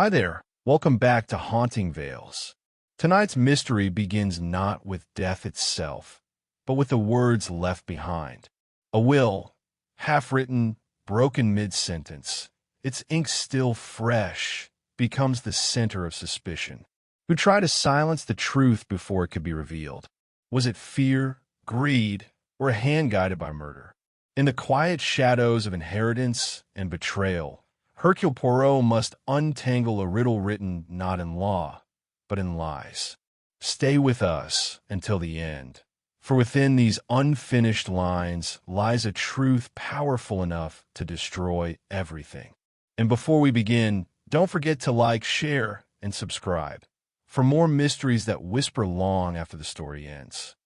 Hi there, welcome back to Haunting Vales. Tonight's mystery begins not with death itself, but with the words left behind. A will, half-written, broken mid-sentence, its ink still fresh, becomes the center of suspicion. Who tried to silence the truth before it could be revealed? Was it fear, greed, or a hand guided by murder? In the quiet shadows of inheritance and betrayal, Hercule Poirot must untangle a riddle written not in law, but in lies. Stay with us until the end, for within these unfinished lines lies a truth powerful enough to destroy everything. And before we begin, don't forget to like, share, and subscribe for more mysteries that whisper long after the story ends.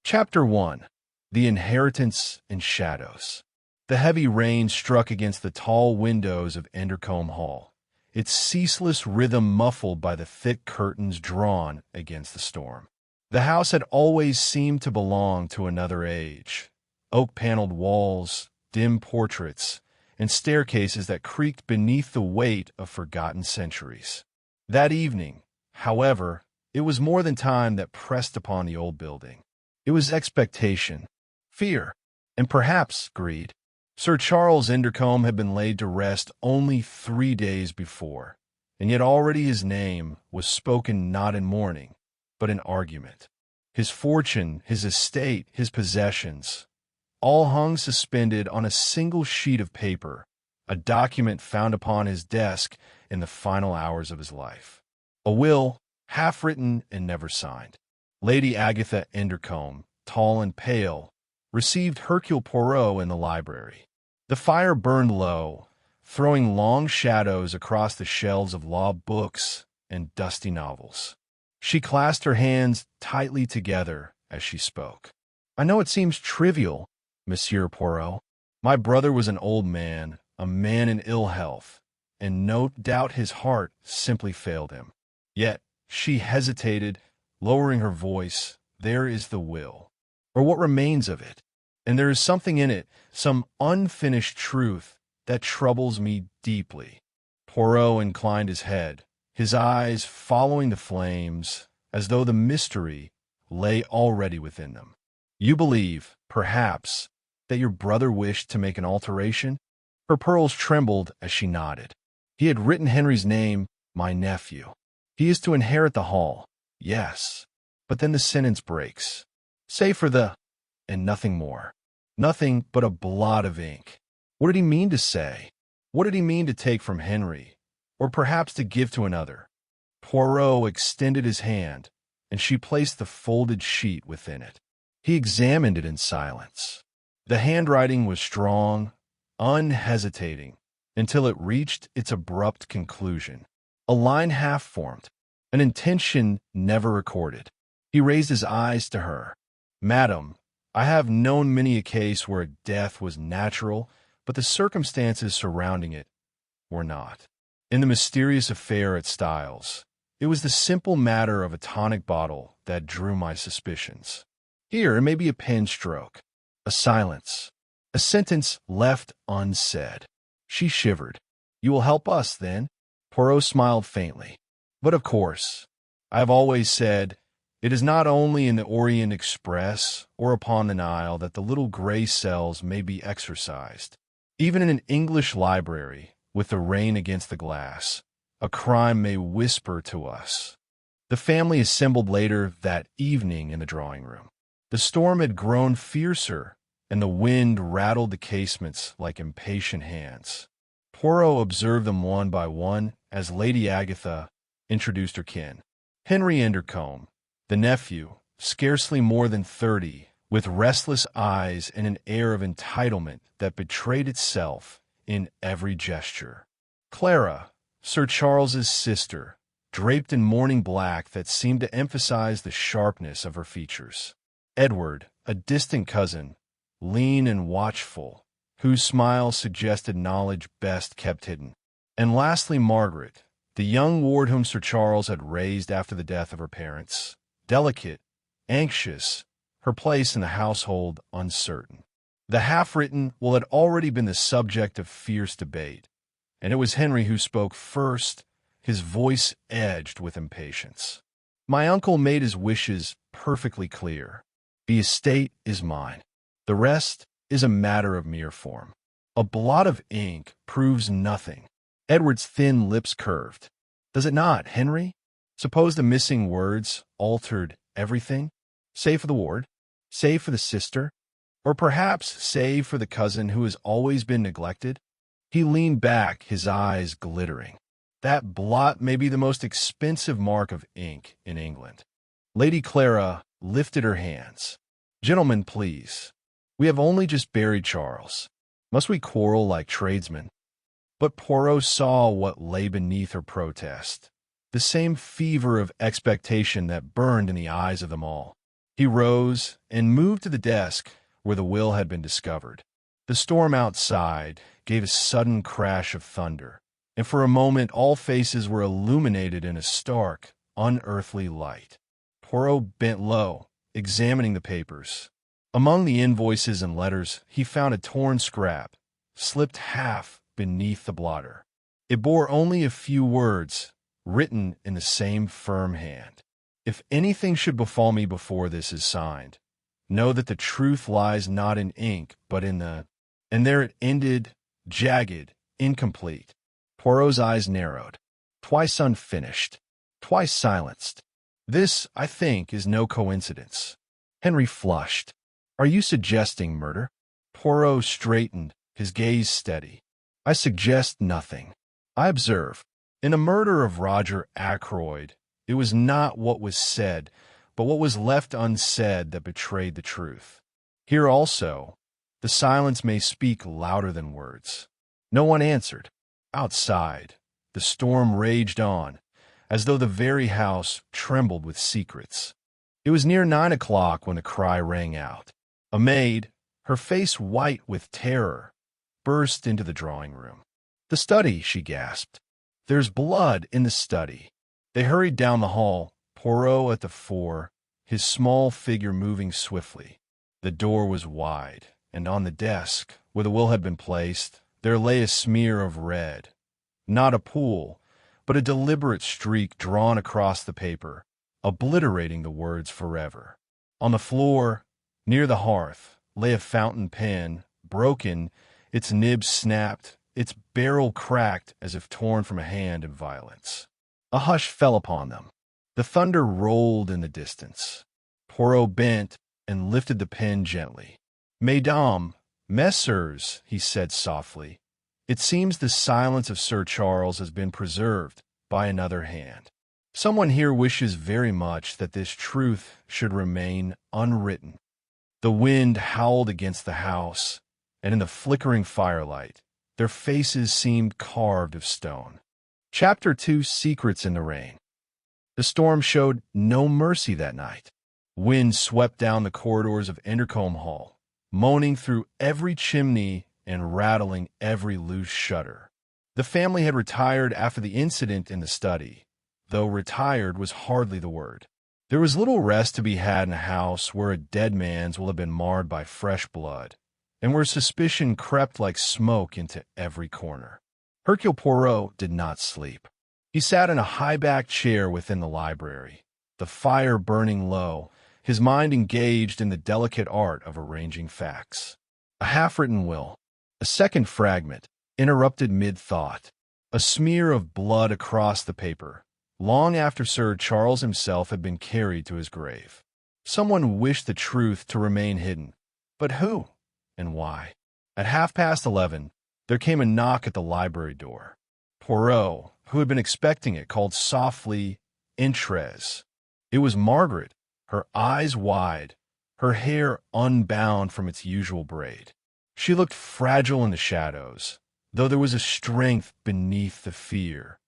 Chapter 1. The Inheritance in Shadows. The heavy rain struck against the tall windows of Endercombe Hall, its ceaseless rhythm muffled by the thick curtains drawn against the storm. The house had always seemed to belong to another age. Oak-paneled walls, dim portraits, and staircases that creaked beneath the weight of forgotten centuries. That evening, however, it was more than time that pressed upon the old building. It was expectation, fear, and perhaps greed. Sir Charles Endercombe had been laid to rest only 3 days before, and yet already his name was spoken not in mourning, but in argument. His fortune, his estate, his possessions, all hung suspended on a single sheet of paper, a document found upon his desk in the final hours of his life. A will, half-written and never signed. Lady Agatha Endercombe, tall and pale, received Hercule Poirot in the library. The fire burned low, throwing long shadows across the shelves of law books and dusty novels. She clasped her hands tightly together as she spoke. "I know it seems trivial, Monsieur Poirot. My brother was an old man, a man in ill health, and no doubt his heart simply failed him." Yet she hesitated, lowering her voice. "There is the will, or what remains of it, and there is something in it, some unfinished truth, that troubles me deeply." Poirot inclined his head, his eyes following the flames, as though the mystery lay already within them. "You believe, perhaps, that your brother wished to make an alteration?" Her pearls trembled as she nodded. "He had written Henry's name, my nephew. He is to inherit the hall, yes, but then the sentence breaks. Say for the, and nothing more. Nothing but a blot of ink. What did he mean to say? What did he mean to take from Henry, or perhaps to give to another?" Poirot extended his hand, and she placed the folded sheet within it. He examined it in silence. The handwriting was strong, unhesitating, until it reached its abrupt conclusion. A line half-formed, an intention never recorded. He raised his eyes to her. "Madam, I have known many a case where death was natural, but the circumstances surrounding it were not. In the mysterious affair at Styles, it was the simple matter of a tonic bottle that drew my suspicions. Here, it may be a pen stroke, a silence, a sentence left unsaid." She shivered. "You will help us, then?" Poirot smiled faintly. "But of course, I have always said, it is not only in the Orient Express or upon the Nile that the little gray cells may be exorcised. Even in an English library, with the rain against the glass, a crime may whisper to us." The family assembled later that evening in the drawing-room. The storm had grown fiercer, and the wind rattled the casements like impatient hands. Poirot observed them one by one as Lady Agatha introduced her kin. Henry Endercombe, the nephew, scarcely more than 30, with restless eyes and an air of entitlement that betrayed itself in every gesture. Clara, Sir Charles's sister, draped in mourning black that seemed to emphasize the sharpness of her features. Edward, a distant cousin, lean and watchful, whose smile suggested knowledge best kept hidden. And lastly, Margaret, the young ward whom Sir Charles had raised after the death of her parents, delicate, anxious, her place in the household uncertain. The half-written had already been the subject of fierce debate, and it was Henry who spoke first, his voice edged with impatience. My uncle made his wishes perfectly clear. The estate is mine. The rest is a matter of mere form. A blot of ink proves nothing. Edward's thin lips curved. Does it not, Henry? Suppose the missing words altered everything? Save for the ward? Save for the sister? Or perhaps save for the cousin who has always been neglected? He leaned back, his eyes glittering. That blot may be the most expensive mark of ink in England. Lady Clara lifted her hands. Gentlemen, please. We have only just buried Charles. Must we quarrel like tradesmen? But Poirot saw what lay beneath her protest, the same fever of expectation that burned in the eyes of them all. He rose and moved to the desk where the will had been discovered. The storm outside gave a sudden crash of thunder, and for a moment all faces were illuminated in a stark, unearthly light. Poirot bent low, examining the papers. Among the invoices and letters, he found a torn scrap, slipped half beneath the blotter. It bore only a few words, written in the same firm hand. If anything should befall me before this is signed, know that the truth lies not in ink, but in the... And there it ended, jagged, incomplete. Poirot's eyes narrowed. Twice unfinished, twice silenced. This, I think, is no coincidence. Henry flushed. Are you suggesting murder? Poirot straightened, his gaze steady. I suggest nothing. I observe. In the murder of Roger Ackroyd, it was not what was said, but what was left unsaid that betrayed the truth. Here also, the silence may speak louder than words. No one answered. Outside, the storm raged on, as though the very house trembled with secrets. It was near 9 o'clock when the cry rang out. A maid, her face white with terror, burst into the drawing-room. The study, she gasped. There's blood in the study. They hurried down the hall, Poirot at the fore, his small figure moving swiftly. The door was wide, and on the desk, where the will had been placed, there lay a smear of red. Not a pool, but a deliberate streak drawn across the paper, obliterating the words forever. On the floor, near the hearth, lay a fountain pen, broken, its nib snapped, its barrel cracked as if torn from a hand in violence. A hush fell upon them. The thunder rolled in the distance. Poirot bent and lifted the pen gently. Mesdames, messieurs, he said softly, it seems the silence of Sir Charles has been preserved by another hand. Someone here wishes very much that this truth should remain unwritten. The wind howled against the house, and in the flickering firelight, their faces seemed carved of stone. Chapter 2, Secrets in the Rain. The storm showed no mercy that night. Wind swept down the corridors of Endercombe Hall, moaning through every chimney and rattling every loose shutter. The family had retired after the incident in the study, though retired was hardly the word. There was little rest to be had in a house where a dead man's will have been marred by fresh blood, and where suspicion crept like smoke into every corner. Hercule Poirot did not sleep. He sat in a high-backed chair within the library, the fire burning low, his mind engaged in the delicate art of arranging facts. A half-written will, a second fragment, interrupted mid-thought, a smear of blood across the paper, long after Sir Charles himself had been carried to his grave. Someone wished the truth to remain hidden, but who and why? At 11:30, there came a knock at the library door. Poirot, who had been expecting it, called softly, "Entrez." It was Margaret, her eyes wide, her hair unbound from its usual braid. She looked fragile in the shadows, though there was a strength beneath the fear,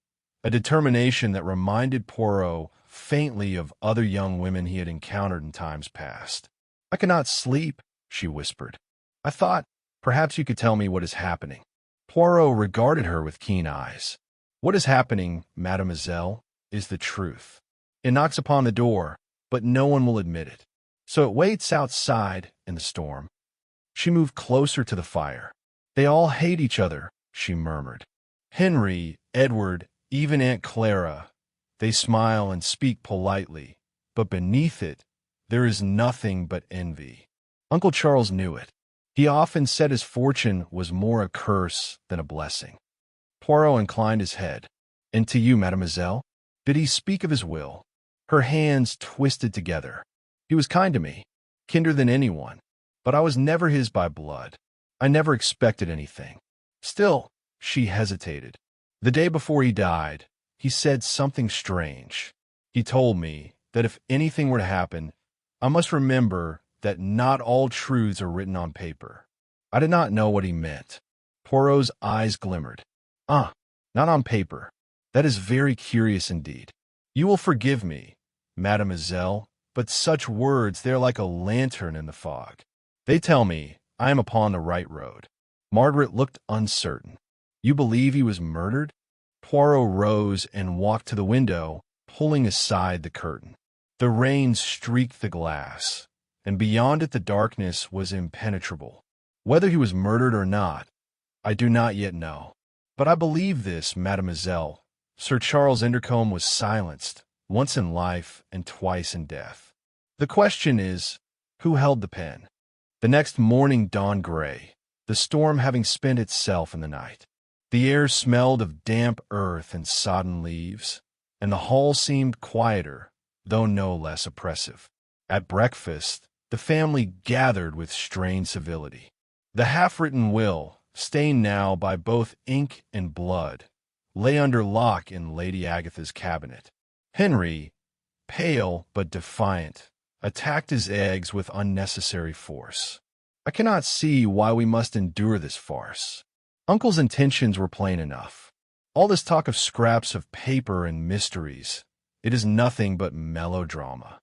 a determination that reminded Poirot faintly of other young women he had encountered in times past. "I cannot sleep," she whispered. "I thought perhaps you could tell me what is happening." Poirot regarded her with keen eyes. "What is happening, mademoiselle, is the truth. It knocks upon the door, but no one will admit it. So it waits outside in the storm. She moved closer to the fire. "They all hate each other," she murmured. "Henry, Edward, even Aunt Clara. They smile and speak politely, but beneath it, there is nothing but envy." Uncle Charles knew it. He often said his fortune was more a curse than a blessing. Poirot inclined his head. "And to you, mademoiselle?" Did he speak of his will? Her hands twisted together. "He was kind to me, kinder than anyone, but I was never his by blood. I never expected anything." Still, she hesitated. "The day before he died, he said something strange. He told me that if anything were to happen, I must remember that not all truths are written on paper." I did not know what he meant. Poirot's eyes glimmered. "Ah, not on paper. That is very curious indeed. You will forgive me, mademoiselle, but such words, they are like a lantern in the fog. They tell me I am upon the right road." Margaret looked uncertain. "You believe he was murdered?" Poirot rose and walked to the window, pulling aside the curtain. The rain streaked the glass, and beyond it the darkness was impenetrable. "Whether he was murdered or not, I do not yet know. But I believe this, mademoiselle. Sir Charles Endercombe was silenced, once in life and twice in death. The question is, who held the pen?" The next morning dawned gray, the storm having spent itself in the night. The air smelled of damp earth and sodden leaves, and the hall seemed quieter, though no less oppressive. At breakfast, the family gathered with strained civility. The half-written will, stained now by both ink and blood, lay under lock in Lady Agatha's cabinet. Henry, pale but defiant, attacked his eggs with unnecessary force. "I cannot see why we must endure this farce." Uncle's intentions were plain enough. All this talk of scraps of paper and mysteries, it is nothing but melodrama.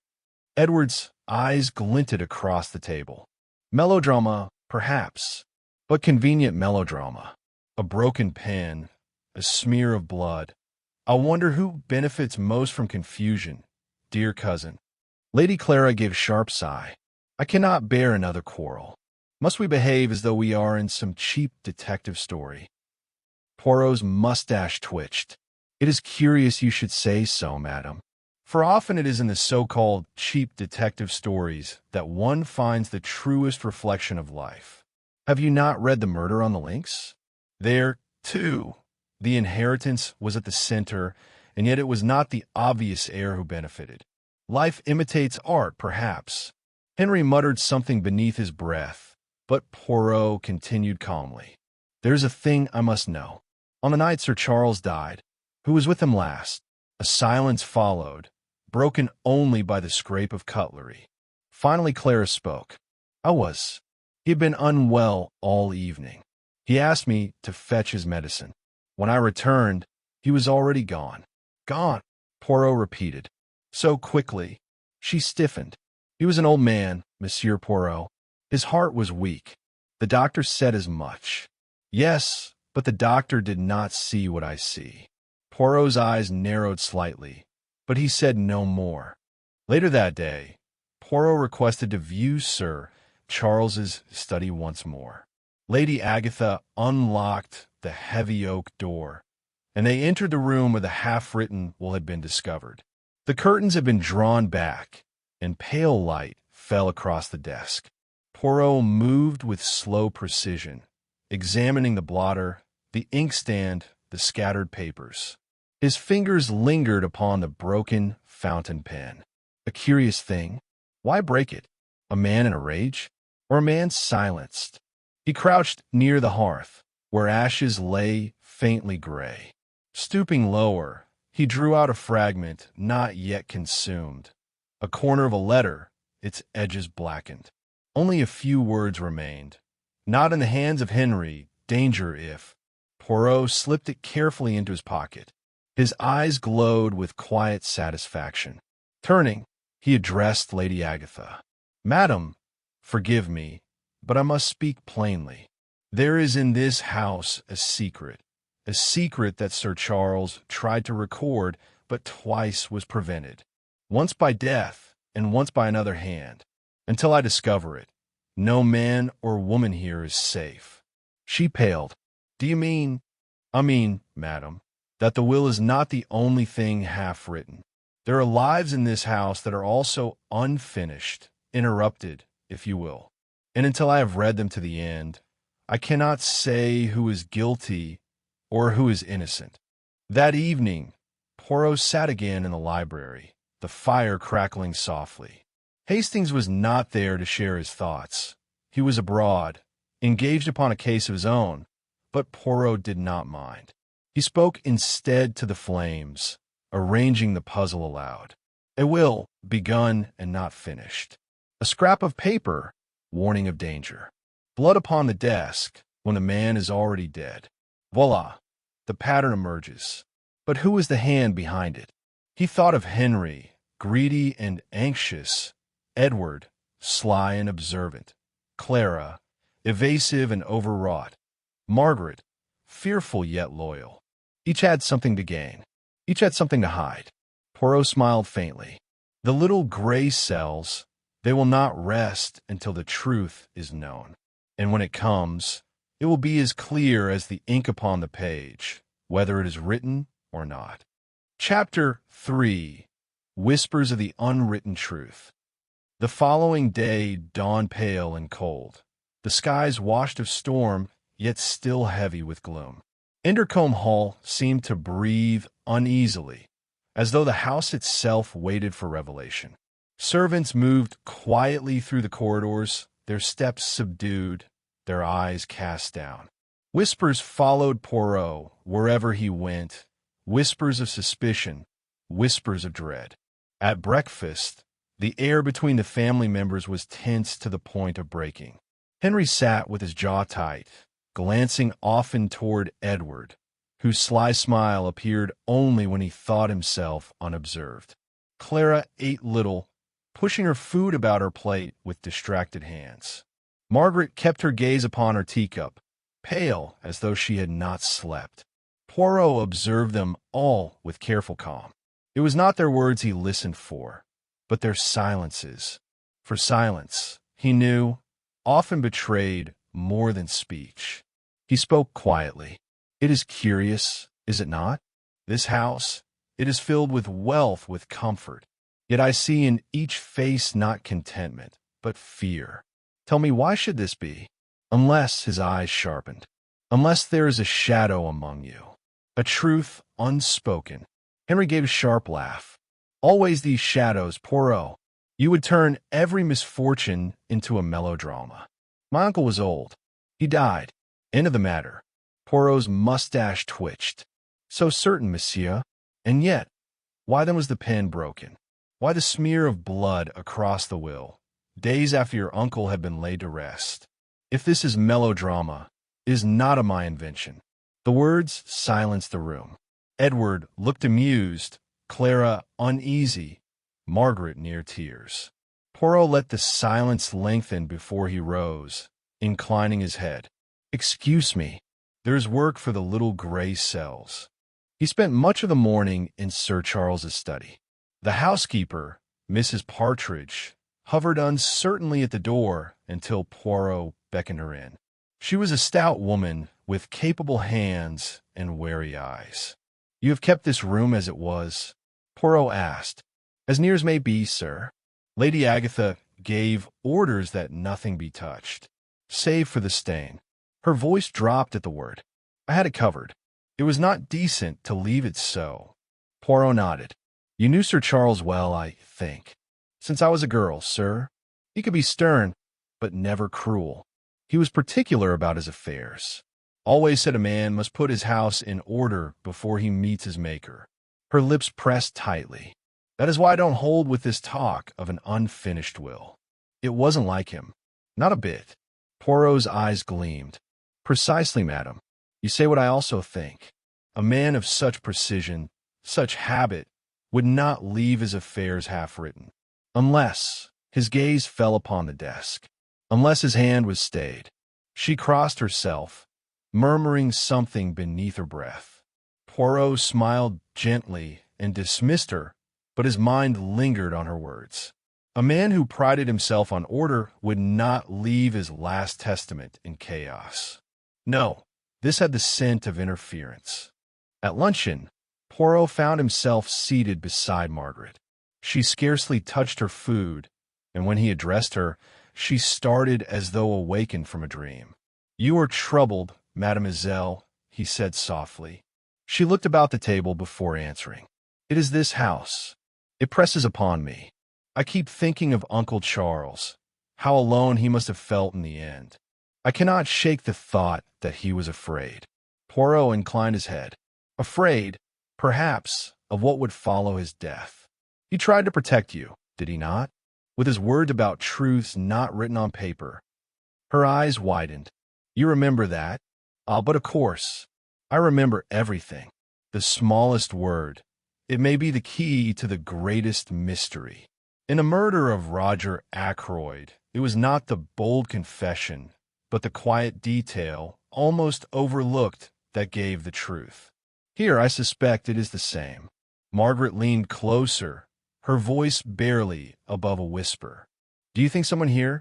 Edward's eyes glinted across the table. "Melodrama, perhaps, but convenient melodrama. A broken pen, a smear of blood. I wonder who benefits most from confusion, dear cousin." Lady Clara gave a sharp sigh. "I cannot bear another quarrel. Must we behave as though we are in some cheap detective story?" Poirot's mustache twitched. "It is curious you should say so, madam, for often it is in the so-called cheap detective stories that one finds the truest reflection of life. Have you not read The Murder on the Links? There, too, the inheritance was at the center, and yet it was not the obvious heir who benefited. Life imitates art, perhaps." Henry muttered something beneath his breath, but Poirot continued calmly. "There's a thing I must know. On the night Sir Charles died, who was with him last?" A silence followed, broken only by the scrape of cutlery. Finally Clara spoke. "I was. He had been unwell all evening. He asked me to fetch his medicine. When I returned, he was already gone." "Gone," Poirot repeated. "So quickly." She stiffened. "He was an old man, Monsieur Poirot. His heart was weak. The doctor said as much." "Yes, but the doctor did not see what I see." Poirot's eyes narrowed slightly, but he said no more. Later that day, Poirot requested to view Sir Charles's study once more. Lady Agatha unlocked the heavy oak door, and they entered the room where the half-written will had been discovered. The curtains had been drawn back, and pale light fell across the desk. Poirot moved with slow precision, examining the blotter, the inkstand, the scattered papers. His fingers lingered upon the broken fountain pen. A curious thing. Why break it? A man in a rage? Or a man silenced? He crouched near the hearth, where ashes lay faintly gray. Stooping lower, he drew out a fragment not yet consumed, a corner of a letter, its edges blackened. Only a few words remained. "Not in the hands of Henry, danger if—" Poirot slipped it carefully into his pocket. His eyes glowed with quiet satisfaction. Turning, he addressed Lady Agatha. "Madam, forgive me, but I must speak plainly. There is in this house a secret that Sir Charles tried to record, but twice was prevented, once by death and once by another hand. Until I discover it, No man or woman here is safe. She paled. Do you mean? I mean, madam, that the will is not the only thing half-written. There are lives in this house that are also unfinished, interrupted, if you will. And until I have read them to the end, I cannot say who is guilty or who is innocent. That evening, Poirot sat again in the library, the fire crackling softly. Hastings was not there to share his thoughts. He was abroad, engaged upon a case of his own, but Poirot did not mind. He spoke instead to the flames, arranging the puzzle aloud. A will, begun and not finished. A scrap of paper, warning of danger. Blood upon the desk, when the man is already dead. Voila! The pattern emerges. But who is the hand behind it? He thought of Henry, greedy and anxious, Edward, sly and observant, Clara, evasive and overwrought, Margaret, fearful yet loyal. Each had something to gain. Each had something to hide. Poirot smiled faintly. The little gray cells, they will not rest until the truth is known. And when it comes, it will be as clear as the ink upon the page, whether it is written or not. Chapter 3. Whispers of the Unwritten Truth. The following day dawned pale and cold, the skies washed of storm, yet still heavy with gloom. Endercombe Hall seemed to breathe uneasily, as though the house itself waited for revelation. Servants moved quietly through the corridors, their steps subdued, their eyes cast down. Whispers followed Poirot wherever he went, whispers of suspicion, whispers of dread. At breakfast, the air between the family members was tense to the point of breaking. Henry sat with his jaw tight, glancing often toward Edward, whose sly smile appeared only when he thought himself unobserved. Clara ate little, pushing her food about her plate with distracted hands. Margaret kept her gaze upon her teacup, pale as though she had not slept. Poirot observed them all with careful calm. It was not their words he listened for, but their silences. For silence, he knew, often betrayed more than speech. He spoke quietly. It is curious, is it not? This house, it is filled with wealth, with comfort. Yet I see in each face not contentment, but fear. Tell me, why should this be? Unless his eyes sharpened. Unless there is a shadow among you. A truth unspoken. Henry gave a sharp laugh. Always these shadows, Poirot. You would turn every misfortune into a melodrama. My uncle was old. He died. End of the matter. Poirot's mustache twitched. So certain, monsieur. And yet, why then was the pen broken? Why the smear of blood across the will, days after your uncle had been laid to rest? If this is melodrama, it is not of my invention. The words silenced the room. Edward looked amused, Clara uneasy, Margaret near tears. Poirot let the silence lengthen before he rose, inclining his head. Excuse me, there is work for the little gray cells. He spent much of the morning in Sir Charles's study. The housekeeper, Mrs. Partridge, hovered uncertainly at the door until Poirot beckoned her in. She was a stout woman with capable hands and wary eyes. You have kept this room as it was? Poirot asked. As near as may be, sir. Lady Agatha gave orders that nothing be touched, save for the stain. Her voice dropped at the word. I had it covered. It was not decent to leave it so. Poirot nodded. You knew Sir Charles well, I think. Since I was a girl, sir. He could be stern, but never cruel. He was particular about his affairs. Always said a man must put his house in order before he meets his Maker. Her lips pressed tightly. That is why I don't hold with this talk of an unfinished will. It wasn't like him. Not a bit. Poirot's eyes gleamed. Precisely, madam. You say what I also think. A man of such precision, such habit, would not leave his affairs half-written. Unless his gaze fell upon the desk. Unless his hand was stayed. She crossed herself, murmuring something beneath her breath. Poirot smiled gently and dismissed her, but his mind lingered on her words. A man who prided himself on order would not leave his last testament in chaos. No, this had the scent of interference. At luncheon, Poirot found himself seated beside Margaret. She scarcely touched her food, and when he addressed her, she started as though awakened from a dream. "You are troubled, mademoiselle," he said softly. She looked about the table before answering. "It is this house. It presses upon me. I keep thinking of Uncle Charles, how alone he must have felt in the end. I cannot shake the thought that he was afraid." Poirot inclined his head. "Afraid, perhaps, of what would follow his death. He tried to protect you, did he not? With his words about truths not written on paper." Her eyes widened. "You remember that? Ah, but of course. I remember everything. The smallest word. It may be the key to the greatest mystery. In the murder of Roger Ackroyd, it was not the bold confession, but the quiet detail, almost overlooked, that gave the truth. Here I suspect it is the same." Margaret leaned closer, her voice barely above a whisper. "Do you think someone here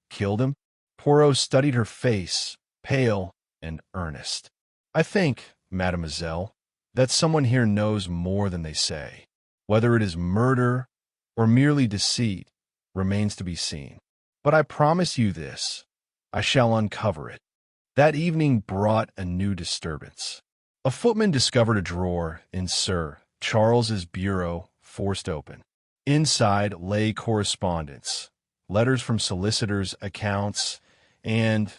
killed him?" Poirot studied her face, pale and earnest. "I think, mademoiselle, that someone here knows more than they say. Whether it is murder or merely deceit remains to be seen. But I promise you this, I shall uncover it." That evening brought a new disturbance. A footman discovered a drawer in Sir Charles's bureau forced open. Inside lay correspondence, letters from solicitors, accounts, and,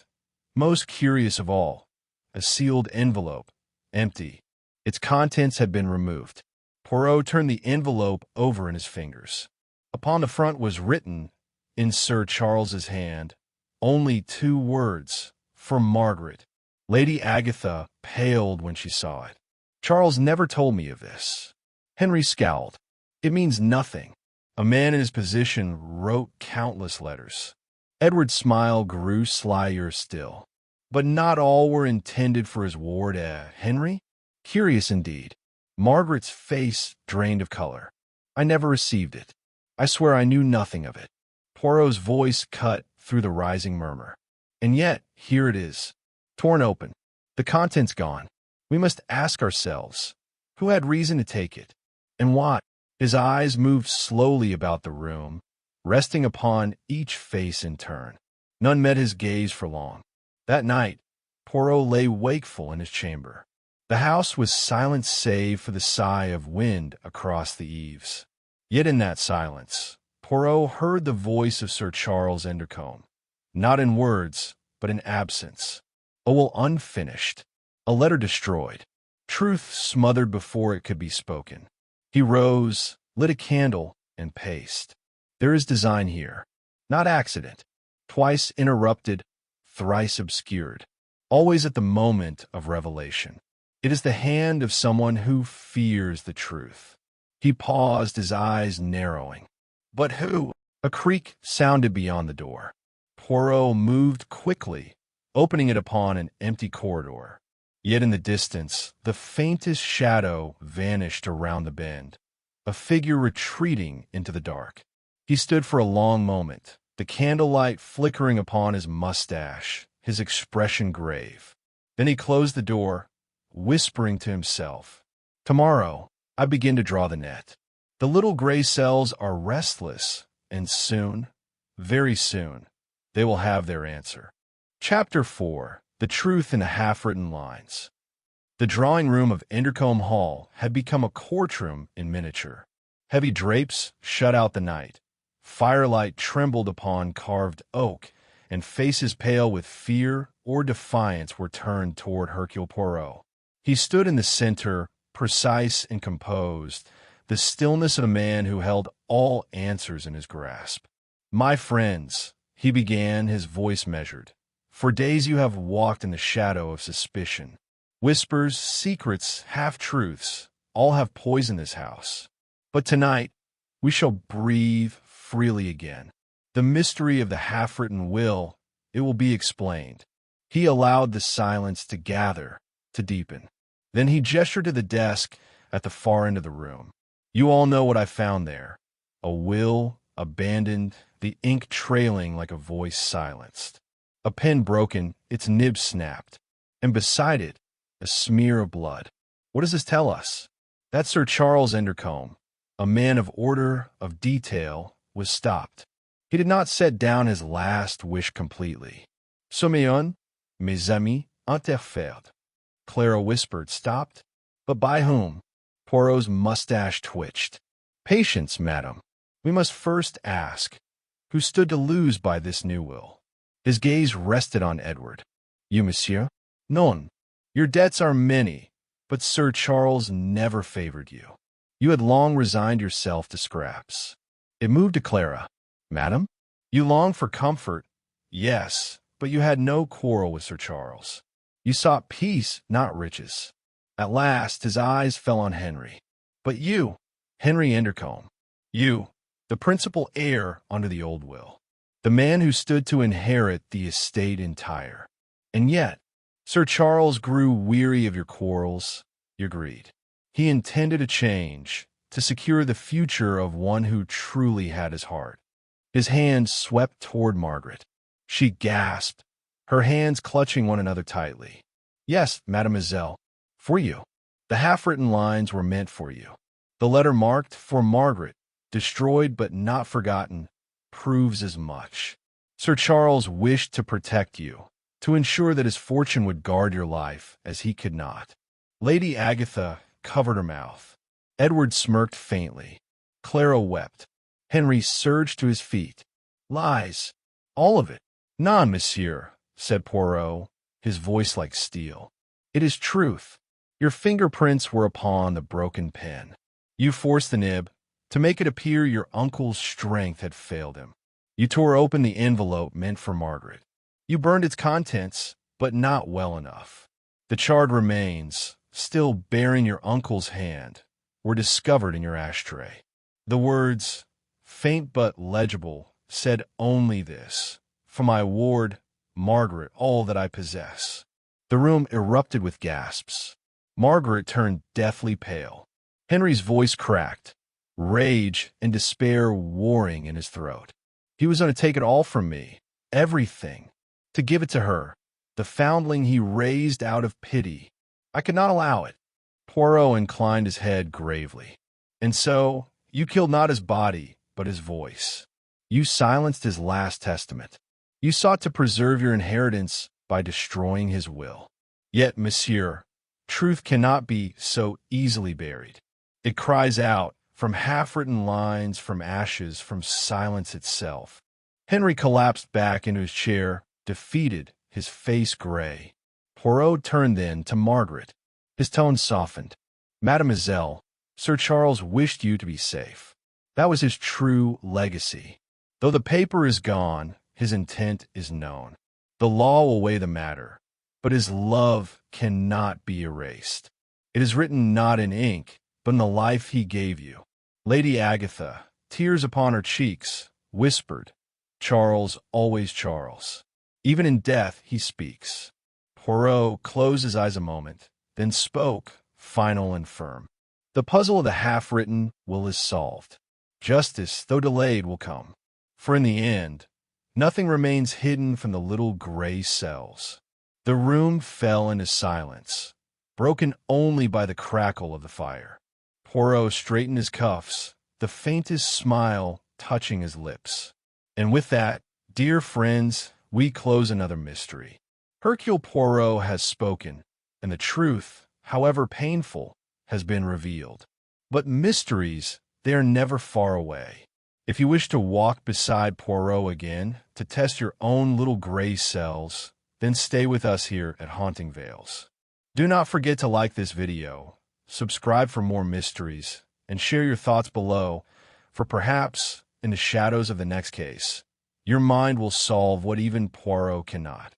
most curious of all, a sealed envelope, empty. Its contents had been removed. Poirot turned the envelope over in his fingers. Upon the front was written, in Sir Charles's hand, only 2 words, "For Margaret." Lady Agatha paled when she saw it. "Charles never told me of this." Henry scowled. "It means nothing. A man in his position wrote countless letters." Edward's smile grew slyer still. "But not all were intended for his ward, Henry? Curious indeed." Margaret's face drained of color. "I never received it. I swear I knew nothing of it." Poirot's voice cut through the rising murmur. "And yet, here it is, torn open. The contents gone. We must ask ourselves, who had reason to take it, and why?" His eyes moved slowly about the room, resting upon each face in turn. None met his gaze for long. That night, Poirot lay wakeful in his chamber. The house was silent save for the sigh of wind across the eaves. Yet in that silence, Poirot heard the voice of Sir Charles Endercombe, not in words, but in absence. A will unfinished, a letter destroyed, truth smothered before it could be spoken. He rose, lit a candle, and paced. There is design here, not accident, twice interrupted, thrice obscured, always at the moment of revelation. It is the hand of someone who fears the truth. He paused, his eyes narrowing. But who? A creak sounded beyond the door. Poirot moved quickly, opening it upon an empty corridor. Yet in the distance, the faintest shadow vanished around the bend, a figure retreating into the dark. He stood for a long moment, the candlelight flickering upon his mustache, his expression grave. Then he closed the door, whispering to himself, "Tomorrow, I begin to draw the net. The little gray cells are restless, and soon, very soon, they will have their answer." Chapter 4. The Truth in the Half-Written Lines. The drawing room of Endercombe Hall had become a courtroom in miniature. Heavy drapes shut out the night. Firelight trembled upon carved oak, and faces pale with fear or defiance were turned toward Hercule Poirot. He stood in the center, precise and composed, the stillness of a man who held all answers in his grasp. "My friends," he began, his voice measured, "for days you have walked in the shadow of suspicion. Whispers, secrets, half-truths, all have poisoned this house. But tonight, we shall breathe freely again. The mystery of the half-written will, it will be explained." He allowed the silence to gather, to deepen. Then he gestured to the desk at the far end of the room. "You all know what I found there. A will, abandoned, the ink trailing like a voice silenced. A pen broken, its nib snapped, and beside it, a smear of blood. What does this tell us? That Sir Charles Endercombe, a man of order, of detail, was stopped. He did not set down his last wish completely. Sommeil, mes amis, interfered. Clara whispered, stopped? But by whom? Poirot's mustache twitched. Patience, madam. We must first ask, who stood to lose by this new will? His gaze rested on Edward. You, monsieur? Non. Your debts are many, but Sir Charles never favored you. You had long resigned yourself to scraps. It moved to Clara. Madam? You long for comfort, yes, but you had no quarrel with Sir Charles. You sought peace, not riches. At last, his eyes fell on Henry. But you, Henry Endercombe, you, the principal heir under the old will, the man who stood to inherit the estate entire. And yet, Sir Charles grew weary of your quarrels, your greed. He intended a change to secure the future of one who truly had his heart. His hand swept toward Margaret. She gasped, her hands clutching one another tightly. Yes, mademoiselle, for you. The half-written lines were meant for you. The letter marked for Margaret, destroyed but not forgotten, proves as much. Sir Charles wished to protect you, to ensure that his fortune would guard your life, as he could not. Lady Agatha covered her mouth. Edward smirked faintly. Clara wept. Henry surged to his feet. Lies. All of it. Non, monsieur, said Poirot, his voice like steel. It is truth. Your fingerprints were upon the broken pen. You forced the nib to make it appear your uncle's strength had failed him. You tore open the envelope meant for Margaret. You burned its contents, but not well enough. The charred remains, still bearing your uncle's hand, were discovered in your ashtray. The words, faint but legible, said only this: for my ward, Margaret, all that I possess. The room erupted with gasps. Margaret turned deathly pale. Henry's voice cracked, rage and despair warring in his throat. He was going to take it all from me, everything, to give it to her, the foundling he raised out of pity. I could not allow it. Poirot inclined his head gravely. And so, you killed not his body, but his voice. You silenced his last testament. You sought to preserve your inheritance by destroying his will. Yet, monsieur, truth cannot be so easily buried. It cries out, from half-written lines, from ashes, from silence itself. Henry collapsed back into his chair, defeated, his face gray. Poirot turned then to Margaret. His tone softened. Mademoiselle, Sir Charles wished you to be safe. That was his true legacy. Though the paper is gone, his intent is known. The law will weigh the matter, but his love cannot be erased. It is written not in ink, but in the life he gave you. Lady Agatha, tears upon her cheeks, whispered, Charles, always Charles. Even in death he speaks. Poirot closed his eyes a moment, then spoke, final and firm. The puzzle of the half-written will is solved. Justice, though delayed, will come. For in the end, nothing remains hidden from the little gray cells. The room fell into silence, broken only by the crackle of the fire. Poirot straightened his cuffs, the faintest smile touching his lips. And with that, dear friends, we close another mystery. Hercule Poirot has spoken, and the truth, however painful, has been revealed. But mysteries, they are never far away. If you wish to walk beside Poirot again, to test your own little gray cells, then stay with us here at Haunting Vales. Do not forget to like this video, subscribe for more mysteries, and share your thoughts below, for perhaps, in the shadows of the next case, your mind will solve what even Poirot cannot.